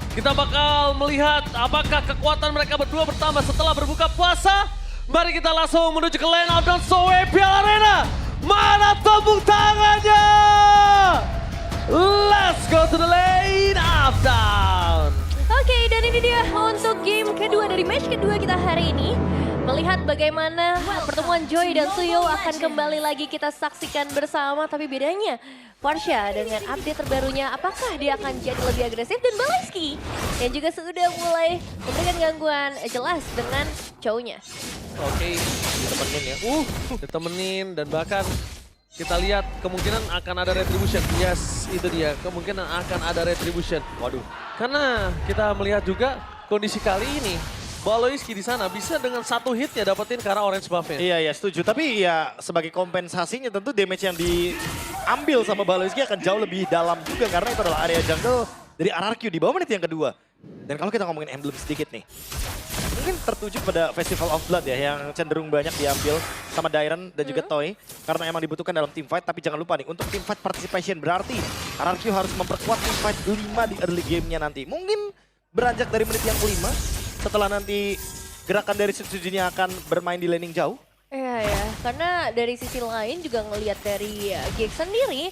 Kita bakal melihat apakah kekuatan mereka berdua bertambah setelah berbuka puasa. Mari kita langsung menuju ke lane of Down Soe Piala Arena. Mana tepuk tangannya? Let's go to the lane of Down. Oke, dan ini dia untuk game kedua dari match kedua kita hari ini. Melihat bagaimana pertemuan Joy dan Suyo akan kembali lagi kita saksikan bersama. Tapi bedanya, Farsha dengan update terbarunya apakah dia akan jadi lebih agresif, dan Balesky yang juga sudah mulai memberikan gangguan jelas dengan cowoknya. Oke, ditemenin ya. Ditemenin dan bahkan kita lihat kemungkinan akan ada retribution. Yes, itu dia. Kemungkinan akan ada retribution. Waduh. Karena kita melihat juga kondisi kali ini Balesky di sana bisa dengan satu hit ya dapetin ke arah orange buff-nya. Iya, setuju. Tapi ya sebagai kompensasinya tentu damage yang diambil sama Balesky akan jauh lebih dalam juga. Karena itu adalah area jungle dari RRQ di bawah menit yang kedua. Dan kalau kita ngomongin emblem sedikit nih. Mungkin tertuju pada Festival of Blood ya yang cenderung banyak diambil sama Dairon dan juga Toy. Karena emang dibutuhkan dalam teamfight. Tapi jangan lupa nih, untuk teamfight participation berarti RRQ harus memperkuat teamfight 5 di early game-nya nanti. Mungkin beranjak dari menit yang kelima. Setelah nanti gerakan dari Setsujinya akan bermain di laning jauh. Iya ya, karena dari sisi lain juga ngelihat dari Gig sendiri,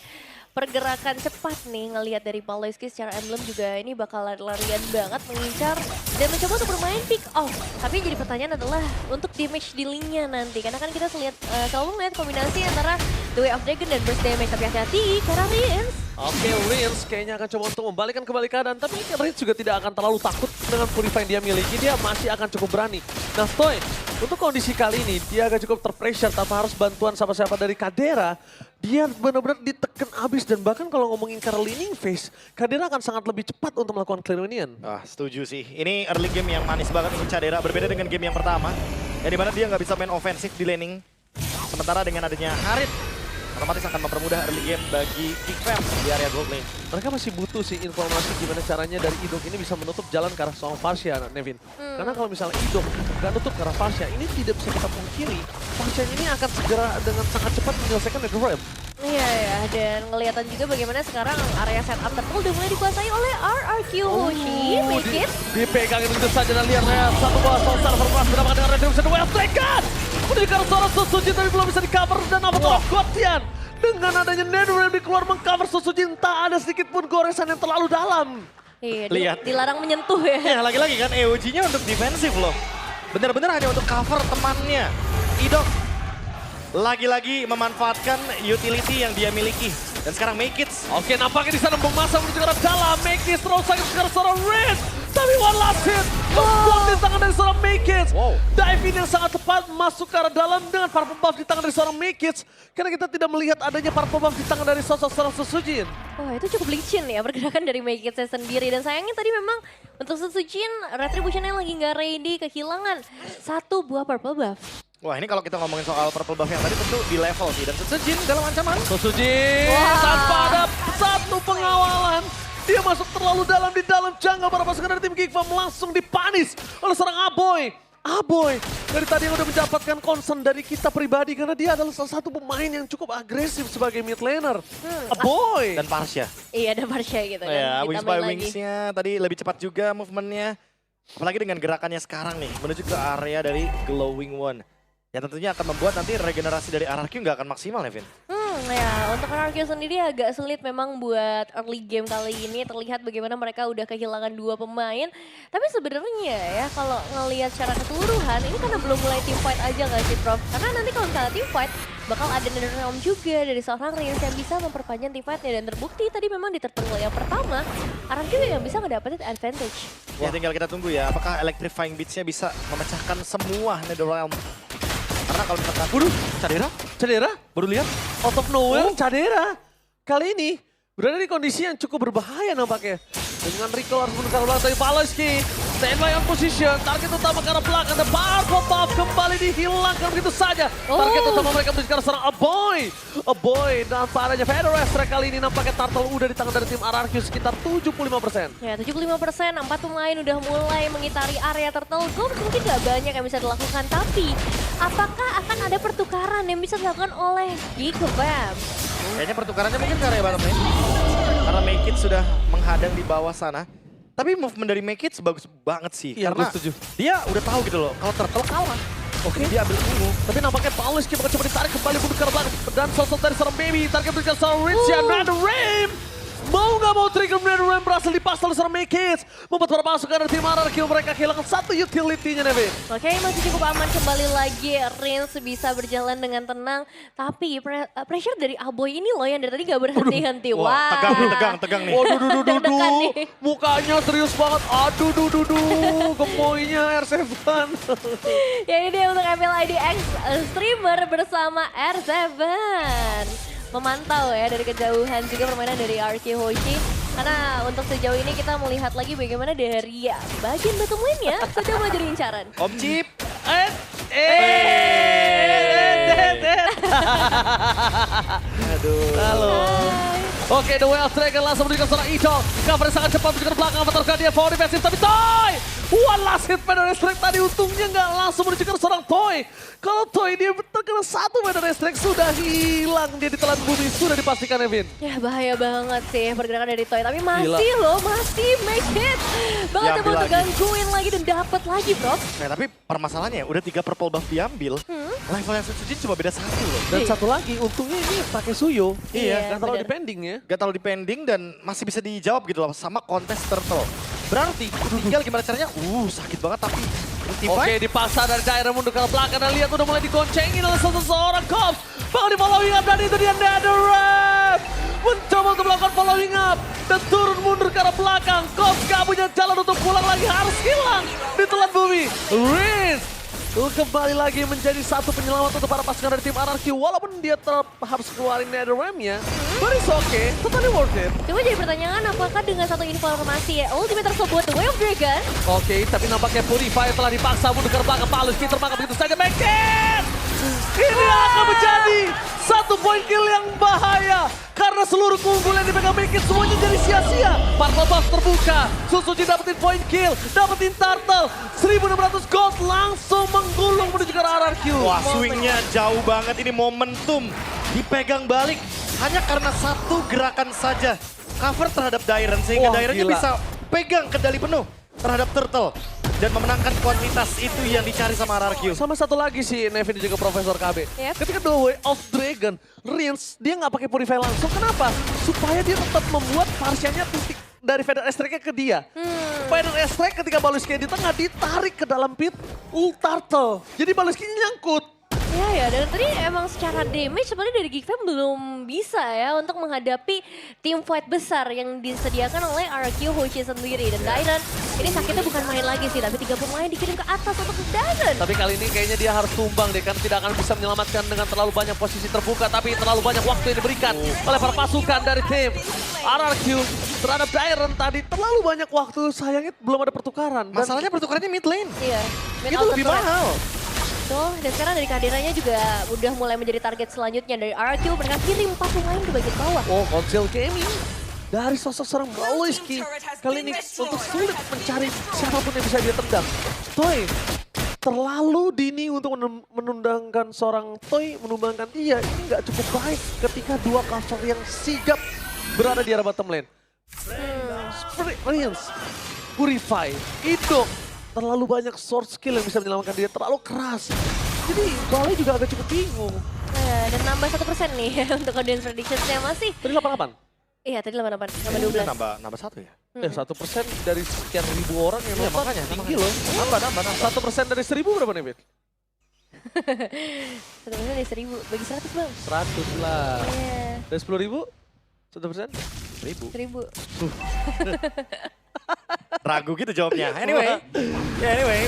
pergerakan cepat nih ngelihat dari Balesky secara emblem juga ini bakal lari-larian banget mengincar dan mencoba untuk bermain pick off. Tapi jadi pertanyaan adalah untuk damage dealingnya nanti, karena kan kita selalu melihat kombinasi antara The Way of Dragon dan Burst Damage. Tapi hati-hati karena Riens. Oke, Riens kayaknya akan coba untuk membalikkan kembali keadaan. Tapi Riens juga tidak akan terlalu takut dengan Purify yang dia miliki. Dia masih akan cukup berani. Nah, Toy, untuk kondisi kali ini dia agak cukup terpressure tanpa harus bantuan siapa-siapa dari Kadera. Dia benar-benar ditekan abis, dan bahkan kalau ngomongin ke leaning phase, Kadera akan sangat lebih cepat untuk melakukan clear minion. Setuju sih. Ini early game yang manis banget untuk Kadera. Berbeda dengan game yang pertama. Yang dimana dia nggak bisa main ofensif di laning. Sementara dengan adanya Harit, otomatis akan mempermudah early game bagi Big Fam di area gold lane. Mereka masih butuh sih informasi gimana caranya dari Idok ini bisa menutup jalan ke arah seorang Farsha, Nevin. Karena kalau misalnya Idok nggak nutup ke arah Farsha, ini tidak bisa kita pungkiri. Farsha ini akan segera dengan sangat cepat menyelesaikan Netherrealm. Iya ya, dan kelihatan juga bagaimana sekarang area setup turtle udah mulai dikuasai oleh RRQ. Hoshi, make it. Dipegangin begitu saja dan lihat satu bawah soal server kelas berdampak dengan retribution the way of Dragon. Menuju ke arah seorang Susuji tapi belum bisa di cover, dan apa tuh Gotian. Dengan adanya Netherrealm di keluar mengcover Susuji, tak ada sedikit pun goresan yang terlalu dalam. Iya, Lihat. dilarang menyentuh ya. Ya lagi-lagi kan EOG-nya untuk defensif loh. Benar-benar hanya untuk cover temannya. Idok lagi-lagi memanfaatkan utility yang dia miliki. Dan sekarang Make It. Oke, nampaknya di sana masa menuju ke arah dalam. Make It terus sakit sekarang seorang Riz. Tapi one last hit. Ngebom di tangan dari seorang Make It. Dive in yang sangat tepat masuk ke arah dalam dengan purple buff di tangan dari seorang Make It. Karena kita tidak melihat adanya purple buff di tangan dari sosok seorang Susujin. Wah, itu cukup licin ya pergerakan dari Make It sendiri. Dan sayangnya tadi memang untuk Susujin, Retribution-nya lagi nggak ready, kehilangan satu buah purple buff. Wah, ini kalau kita ngomongin soal purple buff yang tadi tentu di level sih. Dan Sejin dalam ancaman. Susujin tanpa ada satu pengawalan. Dia masuk terlalu dalam di dalam jungle. Para pasukan dari tim Geek Farm langsung dipanis oleh seorang Aboy. Aboy dari tadi yang udah mendapatkan concern dari kita pribadi, karena dia adalah salah satu pemain yang cukup agresif sebagai mid laner. Aboy. Dan Farsha. Iya, ada Farsha gitu kan. Ya, Wings ditambahin by lagi. Wings-nya tadi lebih cepat juga movementnya. Apalagi dengan gerakannya sekarang nih, menuju ke area dari Glowing One. Yang tentunya akan membuat nanti regenerasi dari RRQ nggak akan maksimal ya, Vin? Ya, untuk RRQ sendiri agak sulit memang buat early game kali ini. Terlihat bagaimana mereka udah kehilangan dua pemain. Tapi sebenarnya ya, kalau ngelihat secara keseluruhan, ini karena belum mulai team fight aja nggak sih, Prof? Karena nanti kalau misalnya team fight, bakal ada Netherrealm juga dari seorang Riens yang bisa memperpanjang team fight-nya. Dan terbukti tadi memang di tertunggal yang pertama, RRQ yang bisa ngedapetin advantage. Ya tinggal kita tunggu ya, apakah Electrifying Beats-nya bisa memecahkan semua Netherrealm. Karena kalau misalkan, waduh, Cadera, baru lihat out of nowhere, Cadera kali ini berada di kondisi yang cukup berbahaya nampaknya. Dengan Rico harus menukar belakang dari Balesky. Standby on position, target utama ke arah belakang. Dan purple buff kembali dihilangkan begitu saja. Target utama mereka menuju ke arah seorang Aboy. Aboy dan padanya Federer kali ini nampaknya Turtle udah di tangan dari tim RRQ sekitar 75%. Ya, 75%, 4 pemain udah mulai mengitari area Turtle Gold. Mungkin gak banyak yang bisa dilakukan, tapi apakah akan ada pertukaran yang bisa dilakukan oleh Geek Fam? kayaknya pertukarannya mungkin ke area bottom lane. Karena Make It sudah menghadang di bawah sana. Tapi movement dari Make It bagus banget sih. Iya, karena gue setuju. dia udah tahu gitu loh, kalau Turtle kalah. Oke, dia ambil ungu. Tapi nampaknya Pauliski bakal coba ditarik kembali mundur ke arah belakang. Dan sosok dari seorang Baby, target berikan seorang Rich ya, Nether Rim. Mau nggak mau trigger Nether Rim berhasil dipaksa oleh seorang Make It. Membuat para pasukan dari tim RRQ mereka kehilangan satu utility-nya, Nevin. Oke, masih cukup aman kembali lagi. Rins bisa berjalan dengan tenang. Tapi pressure dari Aboy ini loh yang dari tadi gak berhenti-henti. Wah, tegang nih. Waduh, Deg-degan nih. mukanya serius banget. Aduh, gemoynya R7. Ya ini dia untuk MLIDX streamer bersama R7. Memantau ya dari kejauhan juga permainan dari RQ Hoshi. Karena untuk sejauh ini kita melihat lagi bagaimana dari bagian bottom lane-nya sudah mulai jadi incaran. Om Chip. Aduh. Halo. Hai. Oke, The Way of Dragon langsung menuju ke seorang Idol. Cover sangat cepat menuju ke belakang, avatar dia forward defensif, tapi Toy! One last hit Medan Strike tadi untungnya nggak langsung menuju ke seorang Toy. Kalau Toy dia terkena satu Medan Strike sudah hilang, dia ditelan bumi, sudah dipastikan Evin. Ya bahaya banget sih pergerakan dari Toy, tapi masih Gila. loh, masih make it. Banget Diambil mau lagi. tergangguin lagi dan dapat lagi bro. Nah, tapi permasalahannya udah 3 purple buff diambil. Level yang Setsujin cuma beda 1 loh. Dan Iya. satu lagi, untungnya ini pakai Suyo. Iya, Nggak terlalu benar. depending ya. Gak terlalu depending dan masih bisa dijawab gitu loh sama kontes Turtle. Berarti tinggal gimana caranya, sakit banget tapi Oke, dipaksa dari daerah mundur ke belakang dan lihat udah mulai digoncengin oleh seorang Cops. Bakal di following up dan itu dia Netherrealm. Mencoba untuk melakukan following up dan turun mundur ke arah belakang. Cops gak punya jalan untuk pulang lagi, harus hilang di telan bumi. Riz kembali lagi menjadi satu penyelamat untuk para pasukan dari tim RRQ. Walaupun dia tetap harus keluarin Netherrealm-nya. But it's okay, totally worth it. Cuma jadi pertanyaan apakah dengan satu informasi ya ultimate tersebut The Way of Dragon. Oke, tapi nampaknya Purify telah dipaksa mundur ke belakang. Paulus Peter maka begitu saja make it! Ini akan menjadi satu poin kill yang bahaya. Karena seluruh keunggulan yang dipegang make it semuanya jadi sia-sia. Purple buff terbuka. Susuji dapetin point kill. Dapetin turtle. 1600 gold langsung menggulung menuju ke arah RRQ. wah swingnya jauh banget, ini momentum dipegang balik hanya karena satu gerakan saja. Cover terhadap Dairen sehingga Wah, Dairennya gila. bisa pegang kendali penuh terhadap Turtle. Dan memenangkan kuantitas itu yang dicari sama RRQ. Sama satu lagi sih Nevin dan juga Profesor KB. Yep. Ketika The Way of Dragon, Rins dia nggak pakai Purify langsung. Kenapa? Supaya dia tetap membuat Parsiannya titik dari Feather Strike-nya ke dia. Feather Strike ketika Baluski di tengah ditarik ke dalam pit Turtle. Jadi Baluski nyangkut. Ya dan tadi emang secara damage sebenarnya dari Geek Fam belum bisa ya untuk menghadapi tim fight besar yang disediakan oleh RRQ Hoshi sendiri. Dan Dairen ini sakitnya bukan main lagi sih, tapi 3 pemain dikirim ke atas untuk Dairen. Tapi kali ini kayaknya dia harus tumbang deh, karena tidak akan bisa menyelamatkan dengan terlalu banyak posisi terbuka. Tapi terlalu banyak waktu yang diberikan oleh para pasukan dari tim RRQ terhadap Dairen tadi. Terlalu banyak waktu, sayangnya belum ada pertukaran. Dan Masalahnya pertukarannya mid lane. Iya. Itu lebih mahal. Tuh, dan sekarang dari kehadirannya juga udah mulai menjadi target selanjutnya dari RRQ. Mereka kirim 4 pemain ke bagian bawah. Oh, Council Gaming dari sosok seorang Baluski kali ini untuk sulit mencari siapapun yang bisa dia tendang. Toy terlalu dini untuk menundangkan seorang Toy, menumbangkan dia. Ini nggak cukup baik ketika dua cover yang sigap berada di arah bottom lane. Experience, Purify, Idok. Terlalu banyak source skill yang bisa menyelamatkan dia, terlalu keras. Jadi Balai juga agak cukup bingung. Dan nambah 1% nih untuk audience predictions-nya masih. Tadi 88. Iya tadi 88, nambah 12. Nambah 1 ya? 1% dari sekian ribu orang yang Iya, nonton makanya, tinggi loh. Nambah. 1% dari 1000 berapa nih, Bet? 1% dari 1000, bagi 100 bang. 100 lah. Iya, Dari 10.000? 1%? 1000. 1000. Ragu gitu jawabnya. Anyway,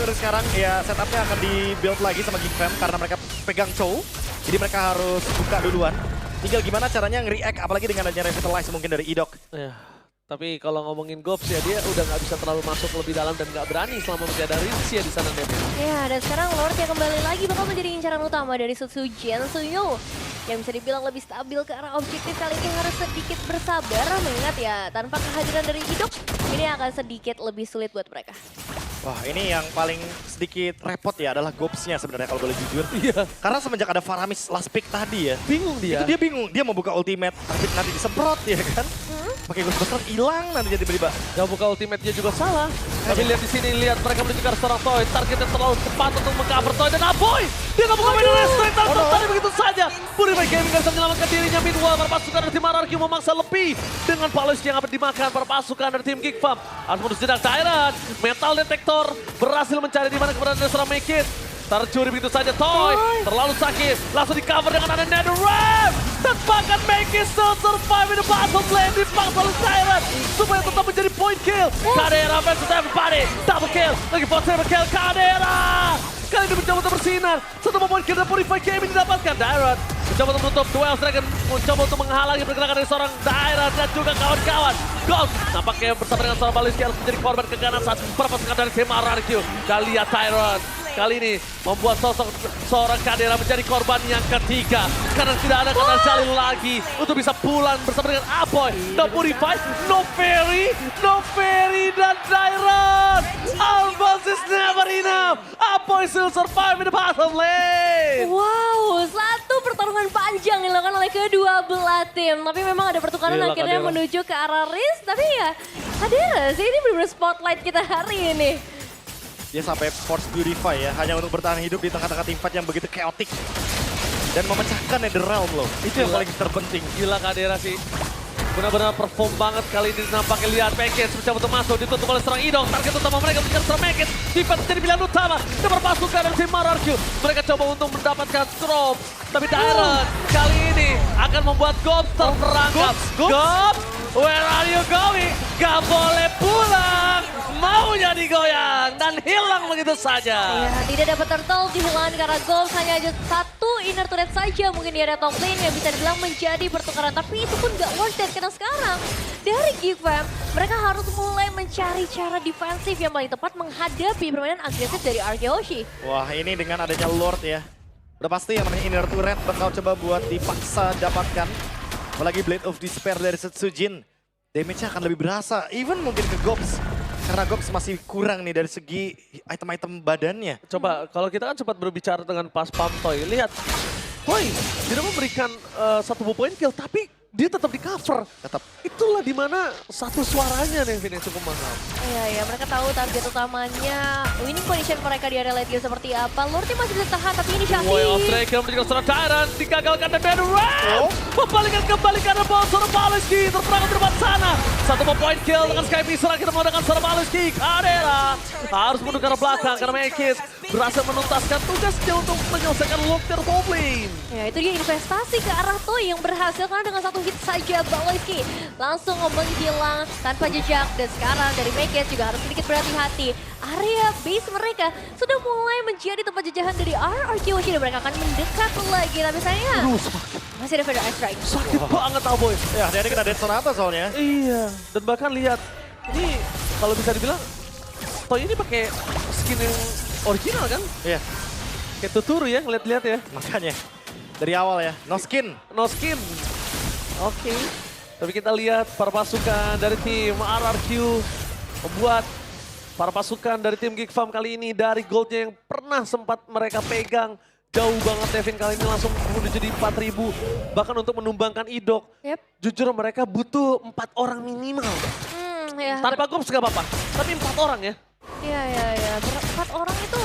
untuk sekarang ya setupnya akan di-build lagi sama Geek Fam karena mereka pegang Chow. Jadi mereka harus buka duluan. Tinggal gimana caranya nge-react apalagi dengan adanya Revitalize mungkin dari Idok. Ya, tapi kalau ngomongin Gops ya dia udah nggak bisa terlalu masuk lebih dalam dan nggak berani selama masih ada Rinzi ya di sana Nevin. Ya, dan sekarang Lord yang kembali lagi bakal menjadi incaran utama dari Sutsujin Suyo. Yang bisa dibilang lebih stabil ke arah objektif kali ini harus sedikit bersabar. Mengingat ya tanpa kehadiran dari Idok, ini akan sedikit lebih sulit buat mereka. Wah, ini yang paling sedikit repot ya adalah Gobs-nya sebenarnya kalau boleh jujur. Iya. Karena semenjak ada Faramis last pick tadi ya. Bingung dia. Itu dia bingung, dia mau buka ultimate, tapi nanti disemprot ya kan. Pakai Ghostbuster hilang nanti jadi tiba-tiba. Gak buka ultimate dia juga salah. Tapi lihat di sini, lihat mereka menuju ke arah seorang Toy. Targetnya terlalu cepat untuk meng-cover Toy dan Aboy. Dia gak buka main restrain, tadi begitu saja. Purify Gaming gak bisa menyelamatkan dirinya. Meanwhile, para pasukan dari tim RRQ memaksa lebih. Dengan Palos yang akan dimakan para pasukan dari tim Geek Farm. Harus menuju jedak Tyrant. Metal Detector berhasil mencari di mana keberadaan dari seorang Make It. Tercuri begitu saja Toy, terlalu sakit, langsung di cover dengan ada Netherram. Dan bahkan Make It still survive in the bottom lane, dipaksa oleh Tyrant supaya tetap menjadi point kill. Kadera versus everybody, double kill, lagi for triple kill Kadera. Kali ini mencoba untuk bersinar, satu point kill dan Purify Gaming didapatkan. Tyrant mencoba untuk menutup, Duel Dragon mencoba untuk menghalangi pergerakan dari seorang Tyrant dan juga kawan-kawan. Gold nampaknya bersama dengan seorang Baliski harus menjadi korban keganasan perpasukan dari tim RRQ. Kali lihat Tyrant kali ini membuat sosok seorang Kadera menjadi korban yang ketiga. Karena tidak ada kata Jalil lagi untuk bisa pulang bersama dengan Aboy. Dan Purify, no Ferry dan Tyrant. Alphonse is never enough. Aboy still survive in the bottom lane. Wow, satu pertarungan panjang dilakukan oleh kedua belah tim. Tapi memang ada pertukaran Gila, akhirnya Kadera. menuju ke arah Riz. Tapi ya, Kadera sih ini benar-benar spotlight kita hari ini. Dia sampai force purify ya, hanya untuk bertahan hidup di tengah-tengah tim fight yang begitu chaotic. Dan memecahkan Netherrealm loh, itu yang Gila. paling terpenting. Gila Kadera sih. Benar-benar perform banget kali ini nampaknya. Lihat Package mencoba untuk masuk, ditutup oleh serang Idong. Target utama mereka mengejar serang Package. Defense jadi pilihan utama. Dan berpasukan dari tim RRQ. Mereka coba untuk mendapatkan Scrub. Tapi Tyrant kali ini akan membuat Gobs terperangkap. Gobs, where are you going? Gak boleh pulang. Maunya digoyang dan hilang begitu saja. Ya, tidak dapat turtle dihilangkan karena Gobs hanya aja satu inner turret saja. Mungkin dia ada top lane yang bisa dibilang menjadi pertukaran. Tapi itu pun gak worth it karena sekarang dari Geek Fam, mereka harus mulai mencari cara defensif yang paling tepat menghadapi permainan agresif dari Arkeoshi. Wah, ini dengan adanya Lord ya. Udah pasti yang namanya inner turret bakal coba buat dipaksa dapatkan. Apalagi Blade of Despair dari Setsujin. Damage-nya akan lebih berasa, even mungkin ke Gobs. Karena Gobs masih kurang nih dari segi item-item badannya. Coba, kalau kita kan sempat berbicara dengan pas Pamtoy, lihat. Toy tidak memberikan satu point kill, tapi dia tetap di cover. Tetap. Itulah dimana satu suaranya nih Vin yang cukup mahal. Iya, mereka tahu target utamanya winning condition mereka di area late game seperti apa. Lordnya masih bisa tahan, tapi ini Way of Shafi. Dragon menjadi seorang Tyrant, digagalkan dan Netherram. Membalikan kembali karena ball seorang Baliski terperangkap di depan sana. Satu point kill dengan Sky Pisar kita menggunakan seorang Baliski. Kadera harus mundur ke arah belakang karena Mekis berhasil menuntaskan tugasnya untuk menyelesaikan Lord their top lane. Ya, itu dia investasi ke arah Toy yang berhasil karena dengan satu hit saja Baloyski langsung menghilang tanpa jejak. Dan sekarang dari Mekes juga harus sedikit berhati-hati. Area base mereka sudah mulai menjadi tempat jajahan dari RRQ dan mereka akan mendekat lagi. Tapi sayangnya masih ada Feather Ice Strike. Sakit banget Aboy. Ya, hati-hati kena Death Sonata soalnya. Iya, dan bahkan lihat, ini kalau bisa dibilang, Toy ini pakai skin yang original kan? Iya, Kayak Tuturu ya, lihat-lihat ya. makanya. Dari awal ya, no skin. No skin. Oke. Tapi kita lihat para pasukan dari tim RRQ membuat para pasukan dari tim Geek Farm kali ini dari goldnya yang pernah sempat mereka pegang. Jauh banget Devin kali ini langsung menuju di 4.000. Bahkan untuk menumbangkan Idok. Yep. Jujur mereka butuh 4 orang minimal. Ya, Tanpa Gobs gak apa-apa, tapi 4 orang ya. Iya. 4 orang itu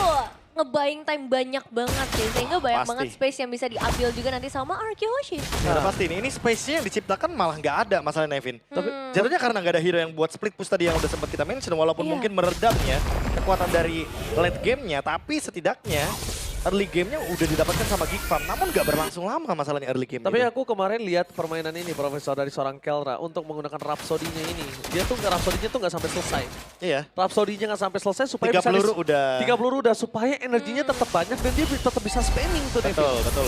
nge-buying time banyak banget sih. Sehingga banyak Pasti. banget space yang bisa diambil juga nanti sama Arkeoshi. Udah pasti nih, ini space-nya yang diciptakan malah nggak ada masalah Nevin. Tapi jatuhnya karena nggak ada hero yang buat split push tadi yang udah sempat kita mention, walaupun Iya. mungkin meredamnya kekuatan dari late game-nya, tapi setidaknya early game-nya udah didapatkan sama Geek Farm, namun nggak berlangsung lama masalahnya early game. Tapi aku kemarin lihat permainan ini Profesor dari seorang Kelra untuk menggunakan Rhapsody-nya ini. Dia tuh Rhapsody-nya tuh nggak sampai selesai. Iya. Rhapsody-nya nggak sampai selesai supaya 3 bisa peluru udah. 3 peluru udah supaya energinya tetap banyak dan dia tetap bisa spamming tuh Devin. Betul.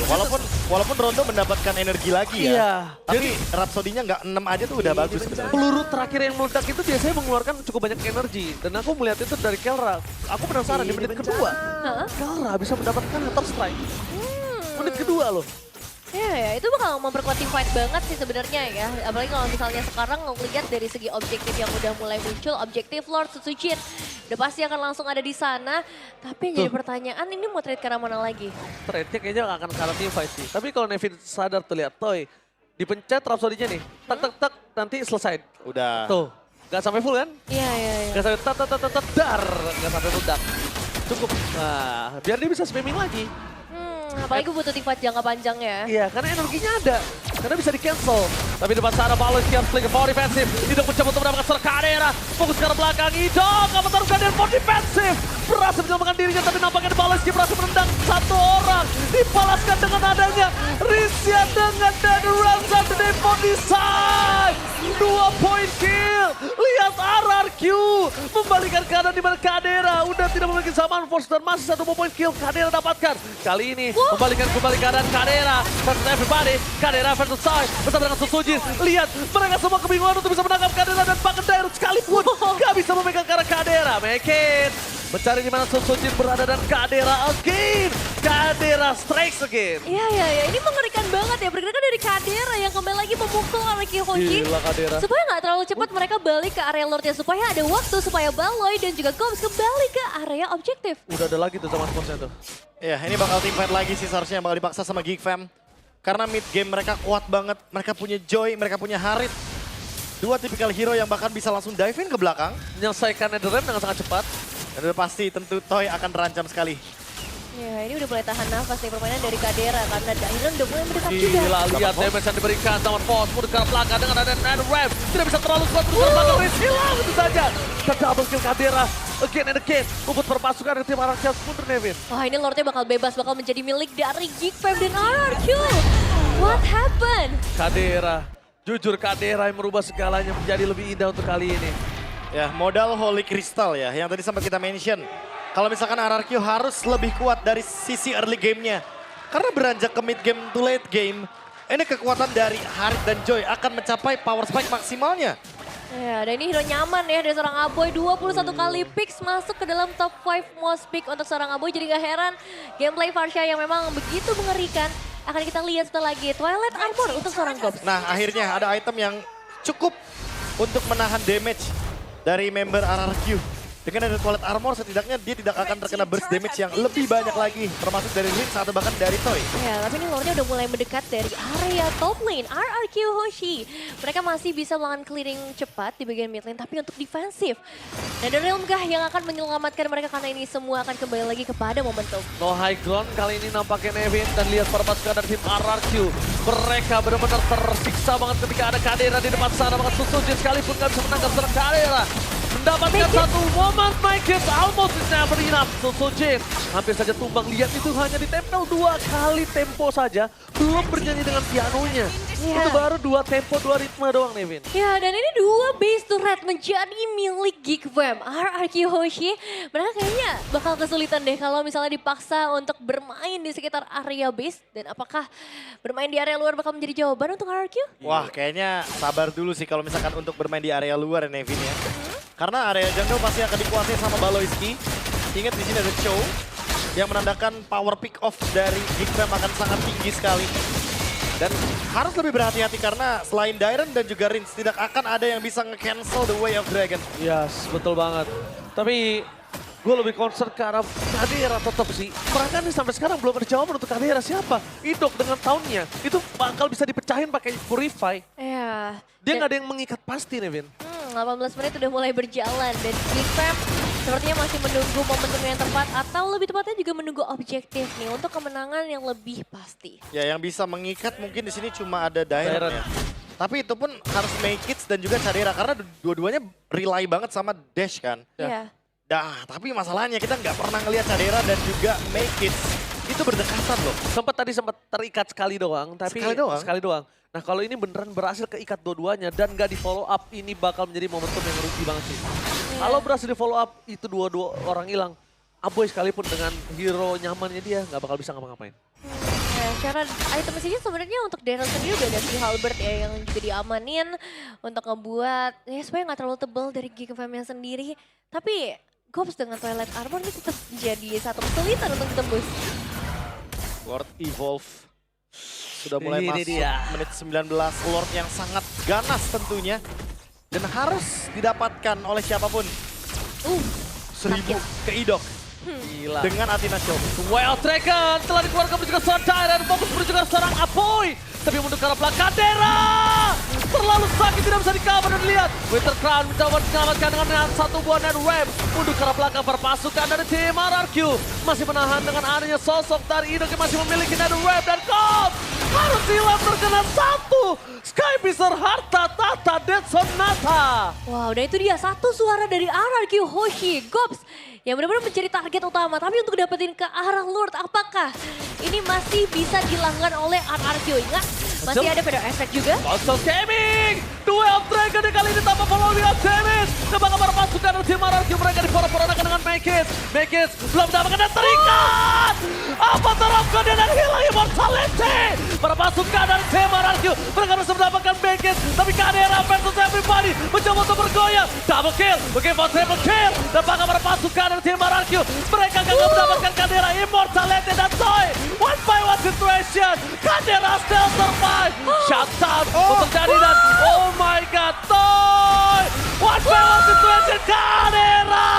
Walaupun Rondo mendapatkan energi lagi ya. Iya. Tapi Rhapsody-nya nggak 6 aja tuh udah bagus sebenarnya. Peluru terakhir yang meledak itu biasanya mengeluarkan cukup banyak energi. Dan aku melihat itu dari Kelra. Aku penasaran di menit kedua. Heeh. Kelra bisa mendapatkan Hunter Strike. Menit kedua loh. Ya, itu bakal memperkuat tim fight banget sih sebenarnya ya. Apalagi kalau misalnya sekarang ngelihat dari segi objektif yang udah mulai muncul, objektif Lord Suzuki udah pasti akan langsung ada di sana. Tapi yang jadi pertanyaan, ini mau trade ke arah mana lagi? Trade-nya kayaknya nggak akan kalah tim fight sih. Tapi kalau Nevin sadar tuh lihat, Toy, dipencet Rhapsody-nya nih, tak, nanti selesai. Udah. Tuh, nggak sampai full kan? Iya. Nggak sampai dar, nggak sampai meledak. Cukup, nah biar dia bisa spamming lagi. Apalagi butuh tim fight jangka panjang ya. Iya, karena energinya ada. Karena bisa di-cancel. Tapi depan sana Baloski harus play ke for defensive. Idok mencoba untuk mendapatkan serang Kadera. Fokus ke arah belakang. Idok akan taruh Kadera for defensive. Berhasil menyelamatkan dirinya, tapi nampaknya Baloski berhasil menendang satu orang. Dipalaskan dengan adanya Risia dengan dead run satu default design. 2 point kill. Lihat RRQ membalikan keadaan di mana Kadera udah tidak memiliki zaman force dan masih 1 point kill Kadera dapatkan. Kali ini membalikan kembali keadaan Kadera versus everybody. Kadera versus Sai bersama dengan Susujin. Lihat mereka semua kebingungan untuk bisa menangkap Kadera dan bahkan Dairut sekalipun gak bisa memegang ke arah Kadera. Make it. Mencari di mana Susujin berada dan Kadera again. Kadera strikes again. Iya. Ini mengerikan banget ya. Pergerakan dari Kadera yang kembali lagi memukul Araki Hoji. Gila Kadera. Supaya nggak terlalu cepat mereka balik ke area Lordnya. Supaya ada waktu supaya Baloy dan juga Goms kembali ke area objektif. Udah ada lagi tuh sama sportsnya tuh. Ya, ini bakal team fight lagi sih seharusnya yang bakal dipaksa sama Geek Fam. Karena mid game mereka kuat banget, mereka punya Joy, mereka punya Harit. 2 tipikal hero yang bahkan bisa langsung dive in ke belakang. Menyelesaikan Netherrealm dengan sangat cepat. Dan udah pasti tentu Toy akan terancam sekali. Ya, ini udah mulai tahan nafas nih permainan dari Kadera karena Dairon udah mulai mendekat juga. Gila, lihat damage yang diberikan sama Force. Mudah ke arah belakang dengan ada Netherrealm. Tidak bisa terlalu kuat untuk ke arah belakang. Riz hilang itu saja. Double kill Kadera. Again and again. Membuat perpasukan dari tim RRQ mundur Nevin. Wah, ini Lordnya bakal bebas, bakal menjadi milik dari Geek Fam dan RRQ. What happened? Kadera. Jujur Kadera yang merubah segalanya menjadi lebih indah untuk kali ini. Ya, modal Holy Crystal ya, yang tadi sempat kita mention. Kalau misalkan RRQ harus lebih kuat dari sisi early game-nya. Karena beranjak ke mid game to late game, ini kekuatan dari Harit dan Joy akan mencapai power spike maksimalnya. Ya, dan ini hero nyaman ya dari seorang Aboy. 21 kali picks masuk ke dalam top 5 most pick untuk seorang Aboy. Jadi gak heran gameplay Varsha yang memang begitu mengerikan. Akan kita lihat setelah lagi Twilight Armor untuk seorang Goms. Nah, akhirnya ada item yang cukup untuk menahan damage dari member RRQ. Dengan ada Twilight Armor setidaknya dia tidak akan terkena burst damage yang lebih banyak lagi. Termasuk dari Rinse atau bahkan dari Toy. Ya, tapi ini Lordnya udah mulai mendekat dari area top lane. RRQ Hoshi. Mereka masih bisa melakukan clearing cepat di bagian mid lane, tapi untuk defensif. Netherrealm kah yang akan menyelamatkan mereka karena ini semua akan kembali lagi kepada momentum. No high ground kali ini nampaknya Nevin dan lihat perpasukan dari tim RRQ. Mereka benar-benar tersiksa banget ketika ada Kadera di depan sana. Bahkan Susujin sekalipun gak bisa menangkap serang Kadera. Mendapatkan satu momen, my kids almost is never enough. Susujin hampir saja tumbang. Lihat itu hanya ditempel 2 kali tempo saja. Belum bernyanyi dengan pianonya. Ya. Itu baru 2 tempo, 2 ritme doang Nevin. Ya, dan ini 2 base turret menjadi milik Geek Fam. RRQ Hoshi, mereka kayaknya bakal kesulitan deh kalau misalnya dipaksa untuk bermain di sekitar area base. Dan apakah bermain di area luar bakal menjadi jawaban untuk RRQ? Wah, kayaknya sabar dulu sih kalau misalkan untuk bermain di area luar ya Nevin ya. Karena area jungle pasti akan dikuasai sama Baloyski. Ingat di sini ada Chow yang menandakan power pick off dari Geek Fam akan sangat tinggi sekali. Dan harus lebih berhati-hati karena selain Dairon dan juga Rinse tidak akan ada yang bisa nge-cancel the way of Dragon. Yes, betul banget. Tapi gue lebih concern ke arah Kadera tetap sih. Mereka nih sampai sekarang belum ada jawaban untuk Kadera siapa. Idok dengan tahunnya itu bakal bisa dipecahin pakai Purify. Ya. Dia nggak ada yang mengikat pasti Nevin. 18 menit udah mulai berjalan dan Geek Fam sepertinya masih menunggu momentum yang tepat atau lebih tepatnya juga menunggu objektif nih untuk kemenangan yang lebih pasti. Ya yang bisa mengikat mungkin di sini cuma ada Dairon ya. Tapi itu pun harus make it dan juga Kadera karena dua-duanya rely banget sama Dash kan. Iya. Nah, tapi masalahnya kita nggak pernah ngelihat Kadera dan juga make it. Itu berdekatan loh. Sempat terikat sekali doang. Tapi Sekali doang. Nah kalau ini beneran berhasil keikat dua-duanya dan gak di follow up, ini bakal menjadi momentum yang rugi banget sih. Kalau berhasil di follow up, itu dua orang hilang. Aboy sekalipun dengan hero nyamannya dia gak bakal bisa ngapa-ngapain. Nah, cara item sih sebenarnya untuk Daryl sendiri udah ada si Halbert ya yang juga diamanin untuk ngebuat ya supaya nggak terlalu tebal dari Geek Fam-nya sendiri. Tapi Gops dengan Twilight Armor ini tetap jadi satu kesulitan untuk ditembus. Lord Evolve Sudah mulai Ini masuk dia. menit 19, Lord yang sangat ganas tentunya. Dan harus didapatkan oleh siapapun. 1000 ke Idok Gila. dengan Athena Show. Wild Dragon telah dikeluarkan menuju ke Sodai dan fokus menuju ke seorang Apoy. Tapi untuk ke arah belakang Kadera. Terlalu sakit, tidak bisa di-cover dan dilihat. Winter Crown mencoba diselamatkan dengan satu buah Net Wave. Untuk ke arah belakang perpasukan dari tim RRQ. Masih menahan dengan adanya sosok dari Idok yang masih memiliki Net Wave. Dan Cobb harus hilang terkena satu. Sky Pisar Harta Tata Dead Sonata. Wow, dan itu dia satu suara dari RRQ Hoshi Gops yang benar-benar menjadi target utama. Tapi untuk dapetin ke arah Lord, apakah ini masih bisa dilakukan oleh RRQ? Ingat, masih ada pedal efek juga. Monster Gaming, Duel Dragon yang kali ini tanpa following up damage. Coba kabar pasukan dari tim RRQ, mereka diporak-porandakan dengan Mekis. Mekis belum mendapatkan dan terikat. Apa terapkan dia dan hilang immortality. Para pasukan dari tim RRQ, mereka bisa mendapatkan Mekis. Tapi Kadera versus everybody mencoba untuk bergoyang. Double kill, mungkin for triple kill. Dan para pasukan dari tim RRQ, mereka gagal mendapatkan Kadera immortality dan Toy. One by one situation, Kadera still survive. Shutdown untuk jadi dan oh my god, Toy. One by one situation, Kadera.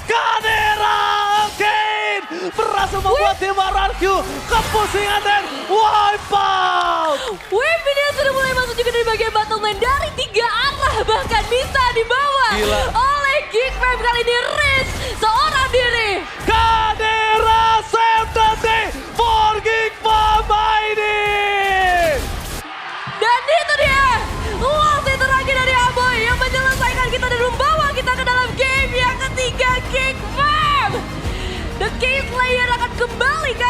Kadera again berhasil membuat tim RRQ kepusingan dan wipe out. Webinar sudah mulai masuk juga dari bagian battle lane dari 3 arah, bahkan bisa dibawa Gila. oleh Geek Fam kali ini. Riz seorang diri. Kadera save the day for Geek Fam ini. Dan itu dia, wasit terakhir dari Aboy yang menyelesaikan kita dan membawa kita ke dalam game yang ketiga Geek Fam. The King Slayer akan kembali ke